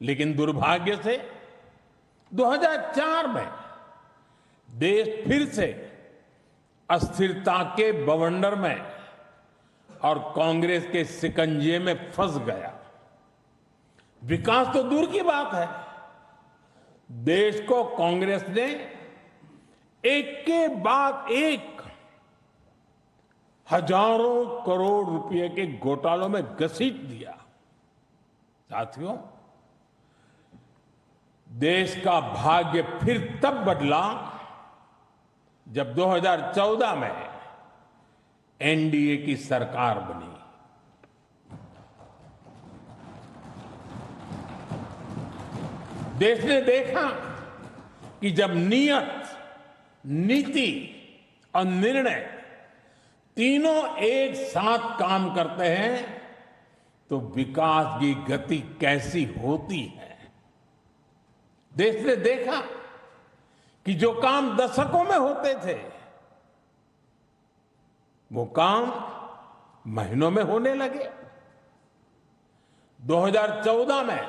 लेकिन दुर्भाग्य से 2004 में देश फिर से अस्थिरता के बवंडर में और कांग्रेस के शिकंजे में फंस गया। विकास तो दूर की बात है, देश को कांग्रेस ने एक के बाद एक हजारों करोड़ रुपए के घोटालों में घसीट दिया। साथियों, देश का भाग्य फिर तब बदला जब 2014 में एनडीए की सरकार बनी। देश ने देखा कि जब नियत, नीति और निर्णय तीनों एक साथ काम करते हैं तो विकास की गति कैसी होती है। देश ने देखा कि जो काम दशकों में होते थे वो काम महीनों में होने लगे। 2014 में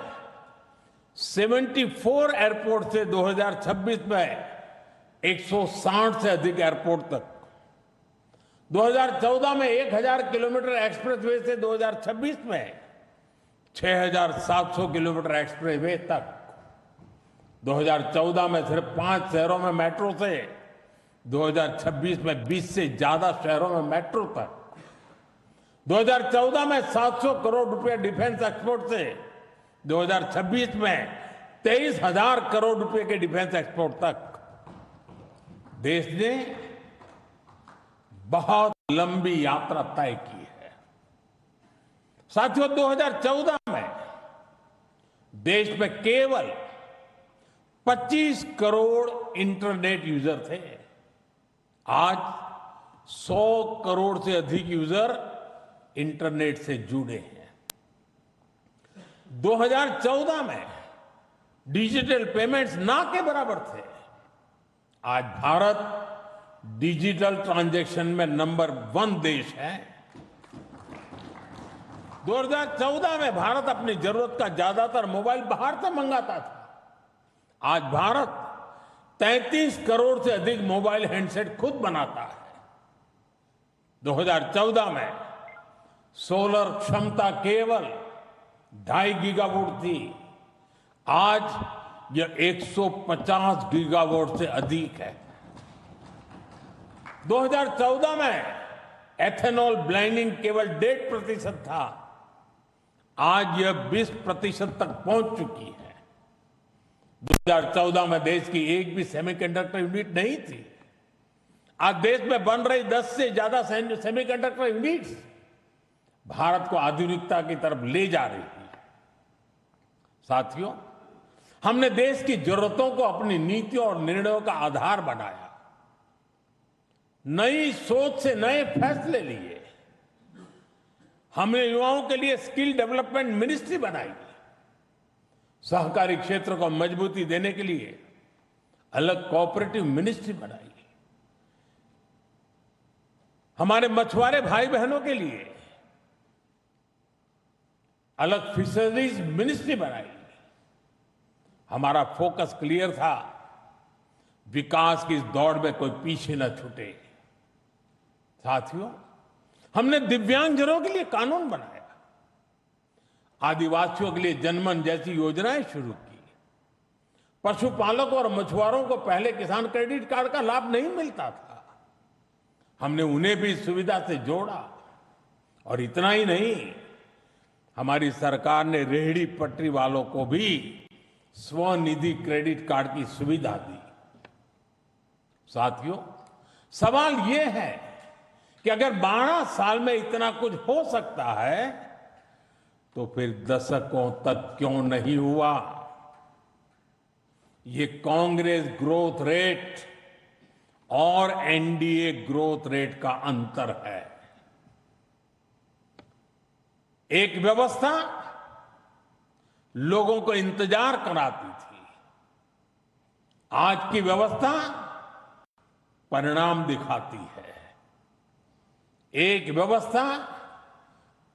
74 एयरपोर्ट से 2026 में 160 से अधिक एयरपोर्ट तक, 2014 में 1000 किलोमीटर एक्सप्रेसवे से 2026 में 6700 किलोमीटर एक्सप्रेसवे तक, 2014 में सिर्फ 5 शहरों में मेट्रो से 2026 में 20 से ज्यादा शहरों में मेट्रो तक, 2014 में 700 करोड़ रुपए डिफेंस एक्सपोर्ट से 2026 में 23,000 करोड़ रुपए के डिफेंस एक्सपोर्ट तक। देश ने बहुत लंबी यात्रा तय की है। साथियों, 2014 में देश में केवल 25 करोड़ इंटरनेट यूजर थे। आज 100 करोड़ से अधिक यूजर इंटरनेट से जुड़े हैं। 2014 में डिजिटल पेमेंट्स ना के बराबर थे। आज भारत डिजिटल ट्रांजैक्शन में नंबर 1 देश है। 2014 में भारत अपनी जरूरत का ज्यादातर मोबाइल बाहर से मंगाता था। आज भारत 33 करोड़ से अधिक मोबाइल हैंडसेट खुद बनाता है। 2014 में सोलर क्षमता केवल 2.5 गीगावाट थी। आज यह 150 गीगावाट से अधिक है। 2014 में एथेनॉल ब्लेंडिंग केवल 1.5% था। आज यह 20% तक पहुंच चुकी है। 2014 में देश की एक भी सेमीकंडक्टर यूनिट नहीं थी। आज देश में बन रही 10 से ज्यादा सेमीकंडक्टर यूनिट्स भारत को आधुनिकता की तरफ ले जा रही है। साथियों, हमने देश की जरूरतों को अपनी नीतियों और निर्णयों का आधार बनाया। नई सोच से नए फैसले लिए। हमने युवाओं के लिए स्किल डेवलपमेंट मिनिस्ट्री बनाई। सहकारी क्षेत्र को मजबूती देने के लिए अलग कोऑपरेटिव मिनिस्ट्री बनाई। हमारे मछुआरे भाई बहनों के लिए अलग फिशरीज मिनिस्ट्री बनाई। हमारा फोकस क्लियर था, विकास की इस दौड़ में कोई पीछे न छूटे। साथियों, हमने दिव्यांगजनों के लिए कानून बनाया। आदिवासियों के लिए जनमन जैसी योजनाएं शुरू की। पशुपालकों और मछुआरों को पहले किसान क्रेडिट कार्ड का लाभ नहीं मिलता था। हमने उन्हें भी सुविधा से जोड़ा। और इतना ही नहीं, हमारी सरकार ने रेहड़ी पटरी वालों को भी स्वनिधि क्रेडिट कार्ड की सुविधा दी। साथियों, सवाल यह है कि अगर 12 साल में इतना कुछ हो सकता है तो फिर दशकों तक क्यों नहीं हुआ। ये कांग्रेस ग्रोथ रेट और एनडीए ग्रोथ रेट का अंतर है। एक व्यवस्था लोगों को इंतजार कराती थी। आज की व्यवस्था परिणाम दिखाती है। एक व्यवस्था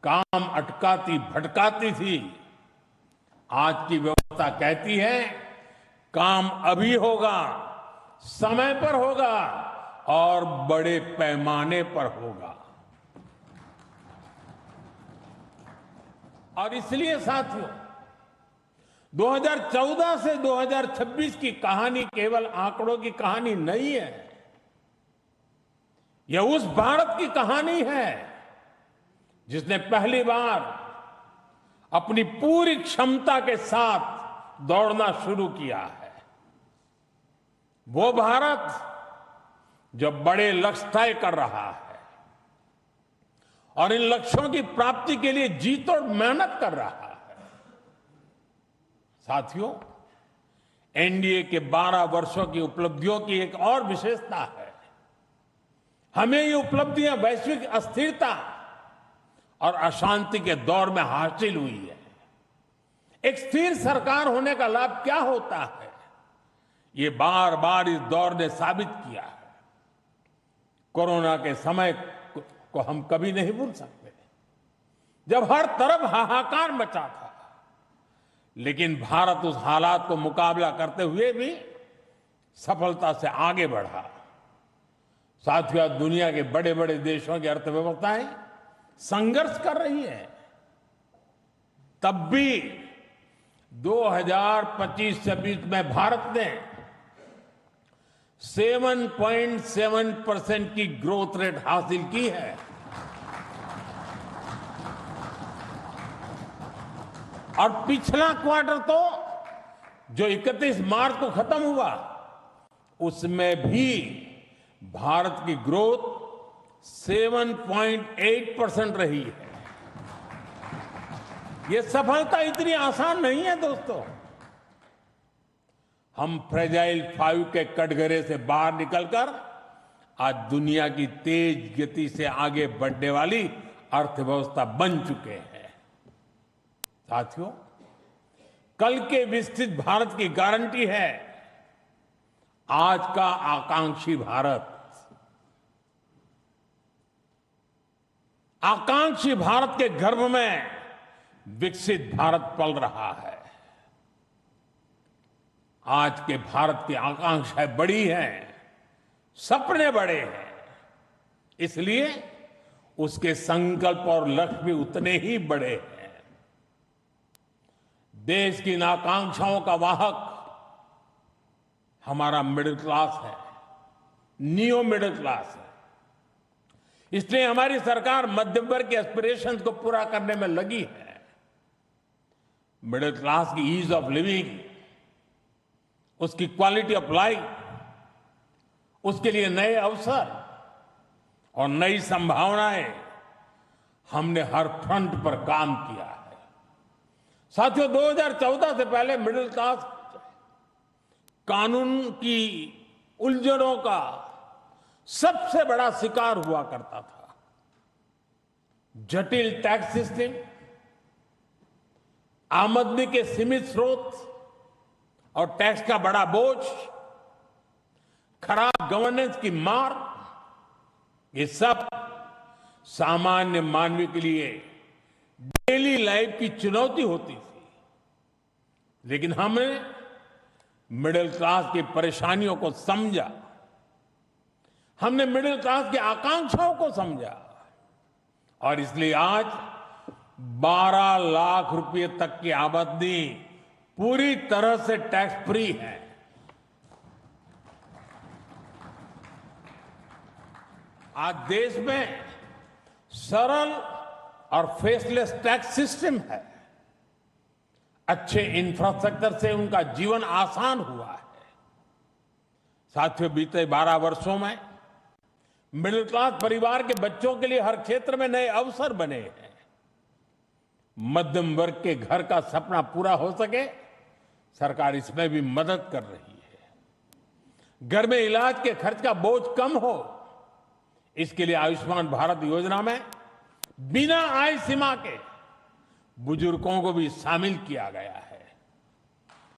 काम अटकाती भटकाती थी। आज की व्यवस्था कहती है काम अभी होगा, समय पर होगा और बड़े पैमाने पर होगा। और इसलिए साथियों, 2014 से 2026 की कहानी केवल आंकड़ों की कहानी नहीं है। यह उस भारत की कहानी है जिसने पहली बार अपनी पूरी क्षमता के साथ दौड़ना शुरू किया है। वो भारत जो बड़े लक्ष्य तय कर रहा है और इन लक्ष्यों की प्राप्ति के लिए जी तोड़ मेहनत कर रहा है। साथियों, एनडीए के 12 वर्षों की उपलब्धियों की एक और विशेषता है। हमें ये उपलब्धियां वैश्विक अस्थिरता और अशांति के दौर में हासिल हुई है। एक स्थिर सरकार होने का लाभ क्या होता है, ये बार बार इस दौर ने साबित किया है। कोरोना के समय को हम कभी नहीं भूल सकते, जब हर तरफ हाहाकार मचा था, लेकिन भारत उस हालात को मुकाबला करते हुए भी सफलता से आगे बढ़ा। साथियों, दुनिया के बड़े बड़े देशों की अर्थव्यवस्थाएं संघर्ष कर रही है, तब भी 2025-26 में भारत ने 7.7% की ग्रोथ रेट हासिल की है। और पिछला क्वार्टर तो जो 31 मार्च को खत्म हुआ, उसमें भी भारत की ग्रोथ 7.8% रही है। ये सफलता इतनी आसान नहीं है दोस्तों। हम फ्रेजाइल 5 के कटघरे से बाहर निकलकर आज दुनिया की तेज गति से आगे बढ़ने वाली अर्थव्यवस्था बन चुके हैं। साथियों, कल के विकसित भारत की गारंटी है आज का आकांक्षी भारत। आकांक्षी भारत के गर्भ में विकसित भारत पल रहा है। आज के भारत की आकांक्षाएं बड़ी हैं, सपने बड़े हैं, इसलिए उसके संकल्प और लक्ष्य भी उतने ही बड़े हैं। देश की इन आकांक्षाओं का वाहक हमारा मिडिल क्लास है, नियो मिडिल क्लास है। इसलिए हमारी सरकार मध्यम वर्ग के एस्पिरेशंस को पूरा करने में लगी है। मिडिल क्लास की ईज ऑफ लिविंग, उसकी क्वालिटी ऑफ लाइफ, उसके लिए नए अवसर और नई संभावनाएं, हमने हर फ्रंट पर काम किया है। साथियों, 2014 से पहले मिडिल क्लास कानून की उलझनों का सबसे बड़ा शिकार हुआ करता था। जटिल टैक्स सिस्टम, आमदनी के सीमित स्रोत और टैक्स का बड़ा बोझ, खराब गवर्नेंस की मार, ये सब सामान्य मानवीय के लिए डेली लाइफ की चुनौती होती थी। लेकिन हमने मिडिल क्लास की परेशानियों को समझा, हमने मिडिल क्लास की आकांक्षाओं को समझा और इसलिए आज 12 लाख रुपए तक की आमदनी पूरी तरह से टैक्स फ्री है। आज देश में सरल और फेसलेस टैक्स सिस्टम है। अच्छे इंफ्रास्ट्रक्चर से उनका जीवन आसान हुआ है। साथियों, बीते 12 वर्षों में मिडिल क्लास परिवार के बच्चों के लिए हर क्षेत्र में नए अवसर बने हैं। मध्यम वर्ग के घर का सपना पूरा हो सके, सरकार इसमें भी मदद कर रही है। घर में इलाज के खर्च का बोझ कम हो, इसके लिए आयुष्मान भारत योजना में बिना आय सीमा के बुजुर्गों को भी शामिल किया गया है।